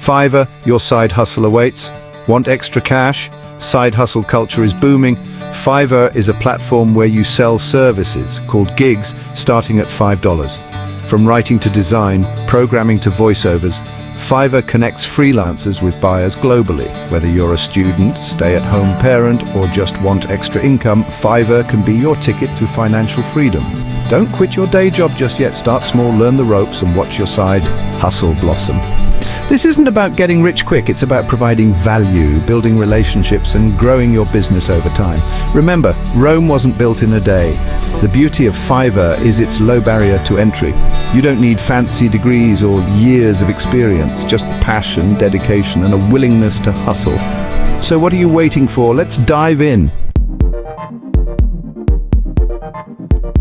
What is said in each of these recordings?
Fiverr, your side hustle awaits. Want extra cash? Side hustle culture is booming. Fiverr is a platform where you sell services called gigs starting at $5. From writing to design, programming to voiceovers, Fiverr connects freelancers with buyers globally. Whether you're a student, stay-at-home parent, or just want extra income, Fiverr can be your ticket to financial freedom. Don't quit your day job just yet. Start small, learn the ropes, and watch your side hustle blossom. This isn't about getting rich quick, it's about providing value, building relationships, and growing your business over time. Remember, Rome wasn't built in a day. The beauty of Fiverr is its low barrier to entry. You don't need fancy degrees or years of experience, just passion, dedication, and a willingness to hustle. So what are you waiting for? Let's dive in.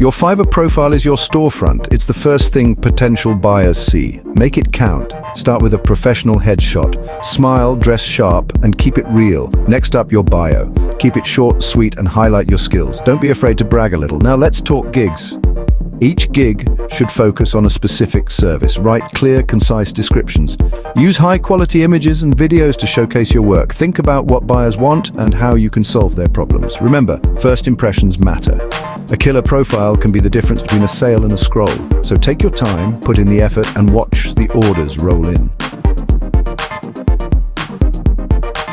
Your Fiverr profile is your storefront. It's the first thing potential buyers see. Make it count. Start with a professional headshot. Smile, dress sharp, and keep it real. Next up, your bio. Keep it short, sweet, and highlight your skills. Don't be afraid to brag a little. Now let's talk gigs. Each gig should focus on a specific service. Write clear, concise descriptions. Use high-quality images and videos to showcase your work. Think about what buyers want and how you can solve their problems. Remember, first impressions matter. A killer profile can be the difference between a sale and a scroll. So take your time, put in the effort, and watch the orders roll in.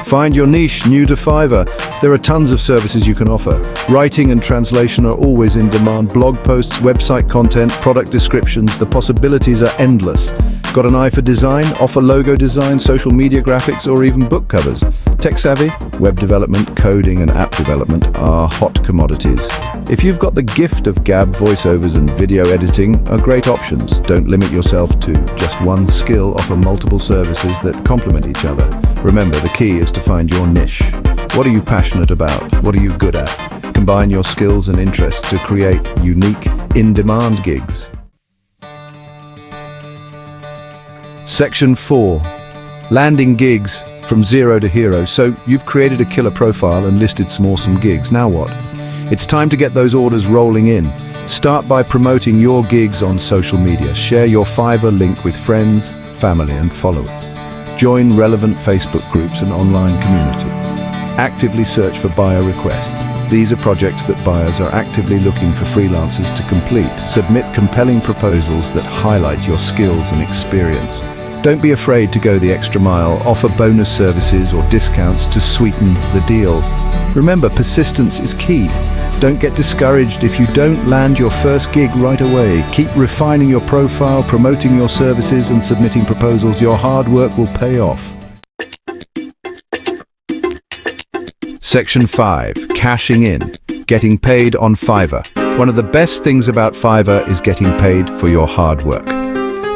Find your niche. New to Fiverr, there are tons of services you can offer. Writing and translation are always in demand. Blog posts, website content, product descriptions, the possibilities are endless. Got an eye for design? Offer logo design, social media graphics, or even book covers. Tech savvy? Web development, coding, and app development are hot commodities. If you've got the gift of gab voiceovers and video editing are great options. Don't limit yourself to just one skill. Offer multiple services that complement each other. Remember, the key is to find your niche. What are you passionate about? What are you good at? Combine your skills and interests to create unique, in-demand gigs. Section 4. Landing gigs from zero to hero. So you've created a killer profile and listed some awesome gigs. Now what? It's time to get those orders rolling in. Start by promoting your gigs on social media. Share your Fiverr link with friends, family, and followers. Join relevant Facebook groups and online communities. Actively search for buyer requests. These are projects that buyers are actively looking for freelancers to complete. Submit compelling proposals that highlight your skills and experience. Don't be afraid to go the extra mile. Offer bonus services or discounts to sweeten the deal. Remember, persistence is key. Don't get discouraged if you don't land your first gig right away. Keep refining your profile, promoting your services, and submitting proposals. Your hard work will pay off. Section 5. Cashing in. Getting paid on Fiverr. One of the best things about Fiverr is getting paid for your hard work.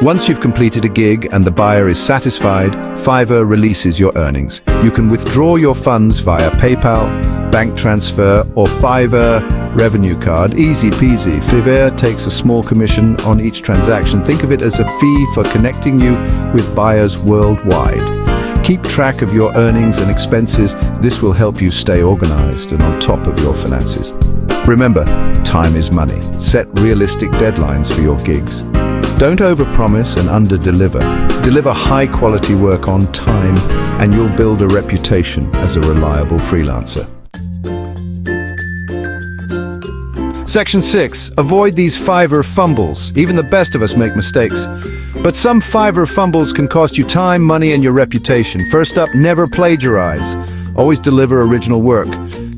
Once you've completed a gig and the buyer is satisfied, Fiverr releases your earnings. You can withdraw your funds via PayPal, bank transfer, or Fiverr revenue card. Easy peasy. Fiverr takes a small commission on each transaction. Think of it as a fee for connecting you with buyers worldwide. Keep track of your earnings and expenses. This will help you stay organized and on top of your finances. Remember, time is money. Set realistic deadlines for your gigs. Don't overpromise and underdeliver. Deliver high-quality work on time, and you'll build a reputation as a reliable freelancer. Section 6. Avoid these Fiverr fumbles. Even the best of us make mistakes. But some Fiverr fumbles can cost you time, money, and your reputation. First up, never plagiarize. Always deliver original work.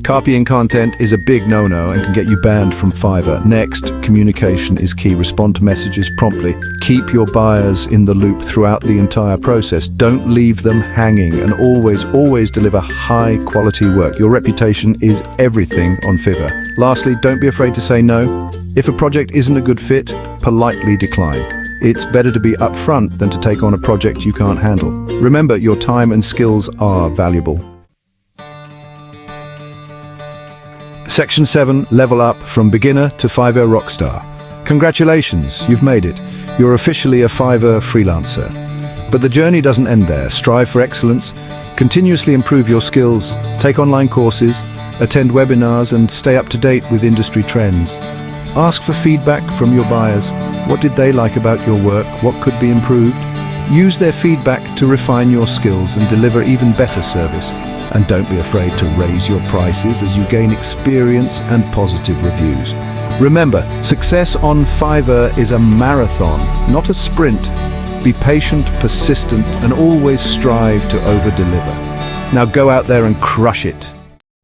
Copying content is a big no-no and can get you banned from Fiverr. Next, communication is key. Respond to messages promptly. Keep your buyers in the loop throughout the entire process. Don't leave them hanging, and always deliver high-quality work. Your reputation is everything on Fiverr. Lastly, don't be afraid to say no. If a project isn't a good fit, politely decline. It's better to be upfront than to take on a project you can't handle. Remember, your time and skills are valuable. Section 7. Level up from beginner to Fiverr rockstar. Congratulations, you've made it. You're officially a Fiverr freelancer. But the journey doesn't end there. Strive for excellence. Continuously improve your skills. Take online courses. Attend webinars and stay up to date with industry trends. Ask for feedback from your buyers. What did they like about your work? What could be improved? Use their feedback to refine your skills and deliver even better service. And don't be afraid to raise your prices as you gain experience and positive reviews. Remember, success on Fiverr is a marathon, not a sprint. Be patient, persistent, and always strive to over-deliver. Now go out there and crush it.